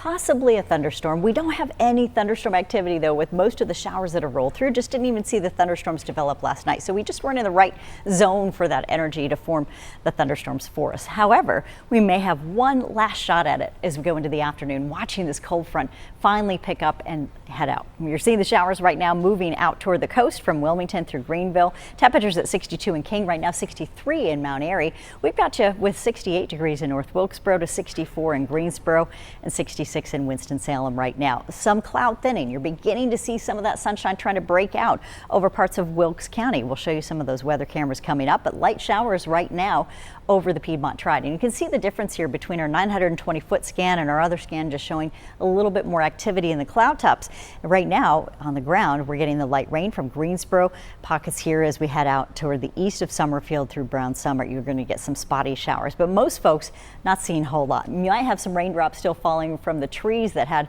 possibly a thunderstorm. We don't have any thunderstorm activity though, with most of the showers that have rolled through. Just didn't even see the thunderstorms develop last night. So we just weren't in the right zone for that energy to form the thunderstorms for us. However, we may have one last shot at it as we go into the afternoon, watching this cold front finally pick up and head out. You're seeing the showers right now moving out toward the coast from Wilmington through Greenville. Temperatures at 62 in King right now, 63 in Mount Airy. We've got you with 68 degrees in North Wilkesboro to 64 in Greensboro and 66 in Winston-Salem right now. Some cloud thinning. You're beginning to see some of that sunshine trying to break out over parts of Wilkes County. We'll show you some of those weather cameras coming up, but light showers right now over the Piedmont Triad. And you can see the difference here between our 920-foot scan and our other scan, just showing a little bit more activity in the cloud tops. Right now on the ground, we're getting the light rain from Greensboro. Pockets here as we head out toward the east of Summerfield through Brown Summit. You're going to get some spotty showers, but most folks not seeing a whole lot. You might have some raindrops still falling from the trees that had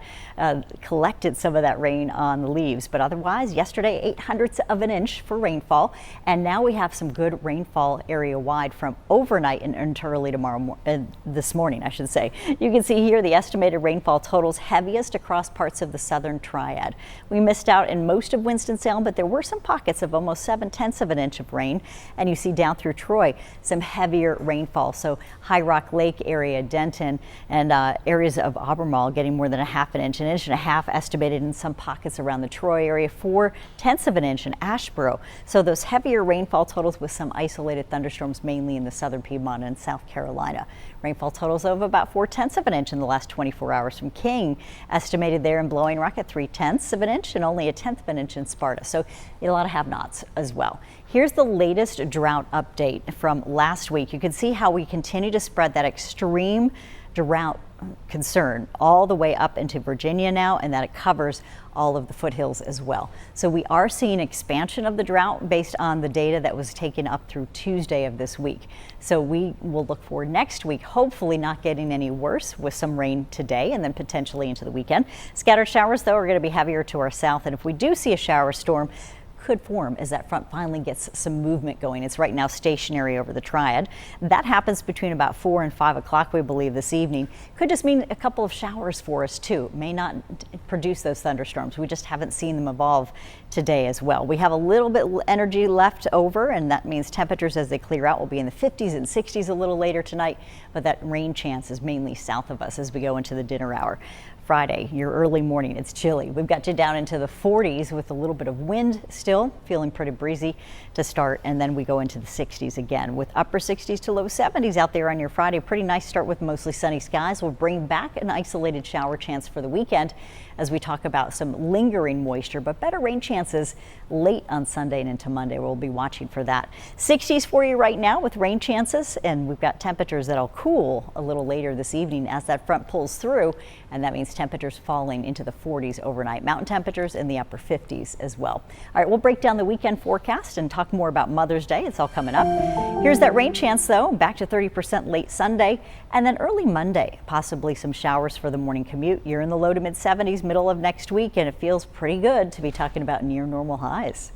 collected some of that rain on the leaves, but otherwise yesterday 0.08 of an inch for rainfall, and now we have some good rainfall area wide from overnight and into early this morning, I should say. You can see here the estimated rainfall totals heaviest across parts of the southern triad. We missed out in most of Winston-Salem, but there were some pockets of almost 0.7 of an inch of rain, and you see down through Troy some heavier rainfall. So High Rock Lake area, Denton, and areas of Albemarle getting more than 1/2 inch, 1.5 inches estimated in some pockets around the Troy area, 0.4 of an inch in Asheboro. So those heavier rainfall totals with some isolated thunderstorms mainly in the southern Piedmont and South Carolina. Rainfall totals of about 0.4 of an inch in the last 24 hours from King, estimated there in Blowing Rock at 0.3 of an inch and only 1/10 of an inch in Sparta. So a lot of have-nots as well. Here's the latest drought update from last week. You can see how we continue to spread that extreme drought concern all the way up into Virginia now, and that it covers all of the foothills as well. So we are seeing expansion of the drought based on the data that was taken up through Tuesday of this week. So we will look for next week, hopefully not getting any worse, with some rain today and then potentially into the weekend. Scattered showers though are going to be heavier to our south, and if we do see a shower storm, could form as that front finally gets some movement going. It's right now stationary over the triad. That happens between about 4 and 5 o'clock, we believe, this evening. Could just mean a couple of showers for us too. May not produce those thunderstorms. We just haven't seen them evolve today as well. We have a little bit energy left over, and that means temperatures as they clear out will be in the 50s and 60s a little later tonight, but that rain chance is mainly south of us as we go into the dinner hour. Friday, your early morning, it's chilly. We've got you down into the 40s with a little bit of wind still, feeling pretty breezy to start, and then we go into the 60s again with upper 60s to low 70s out there on your Friday. Pretty nice start with mostly sunny skies. We'll bring back an isolated shower chance for the weekend as we talk about some lingering moisture, but better rain chances late on Sunday and into Monday. We'll be watching for that. 60s for you right now with rain chances, and we've got temperatures that'll cool a little later this evening as that front pulls through, and that means temperatures falling into the 40s overnight. Mountain temperatures in the upper 50s as well. All right, we'll break down the weekend forecast and talk more about Mother's Day. It's all coming up. Here's that rain chance though, back to 30% late Sunday, and then early Monday, possibly some showers for the morning commute. You're in the low to mid 70s middle of next week, and it feels pretty good to be talking about near normal highs.